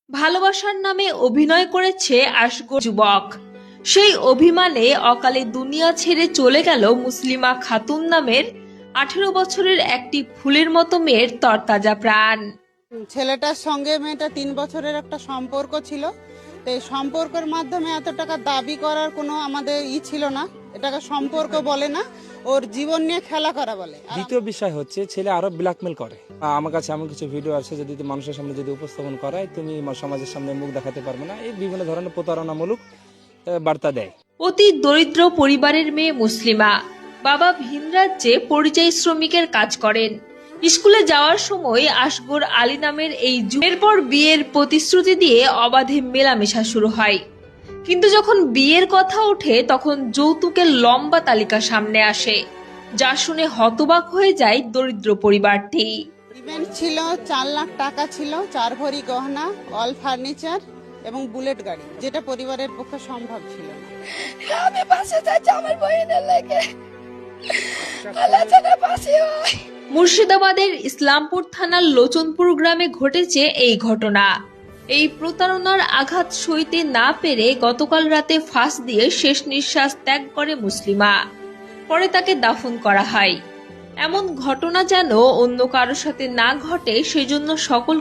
ভালোবাসার নামে অভিনয় করেছে আশগো যুবক। সেই অভিমানে অকালে দুনিয়া ছেড়ে চলে গেল মুসলিমা খাতুন নামের 18 বছরের একটি ফুলের মতো মেয়ের তরতাজা প্রাণ। ছেলেটার সঙ্গে মেয়েটা 3 বছরের একটা সম্পর্ক ছিল। তো এই সম্পর্কের মাধ্যমে এত টাকা দাবি করার কোনো আমাদের ছিল না। এটাকে সম্পর্ক বলে না, ওর জীবন নিয়ে খেলা করা বলে। দ্বিতীয় বিষয় হচ্ছে ছেলে আরো ব্ল্যাকমেল করে। আমার কাছে এমন কিছু ভিডিও আছে যদি মানুষের সামনে যদি উপস্থাপন করায় তুমি সমাজের সামনে মুখ দেখাতে পারবে না, এই বিভিন্ন ধরনের প্রতারণামূলক বার্তা দেয়। অতি দরিদ্র পরিবারের মেয়ে মুসলিমা, বাবা ভিন রাজ্যে পরিযায়ী শ্রমিকের কাজ করেন। স্কুলে যাওয়ার সময় আশগর আলী নামের এই এরপর বিয়ের প্রতিশ্রুতি দিয়ে অবাধে মেলামেশা শুরু হয়। কিন্তু যখন বিয়ের কথা ওঠে তখন যৌতুকের লম্বা তালিকা সামনে আসে, যা শুনে হতবাক হয়ে যায় দরিদ্র পরিবারটি। ইভেন্ট ছিল 4 লাখ টাকা ছিল, 4 ভরি গহনা, অল ফার্নিচার এবং বুলেট গাড়ি, যেটা পরিবারের পক্ষে সম্ভব ছিল না। আমি পাশে যাচ্ছি আমার বইনের লেগে, আল্লাহ যেন পাশে হয়। মুর্শিদাবাদের ইসলামপুর থানার লোচনপুর গ্রামে ঘটেছে এই ঘটনা। এই প্রতারণার আঘাত সইতে না পেরে গতকাল রাতে ফাঁস দিয়ে শেষ নিঃশ্বাস ত্যাগ করে মুসলিমা। পরে তাকে দাফন করা হয়। এমন ঘটনা যেন অন্য কারোর সাথে না ঘটে, সেজন্য সকল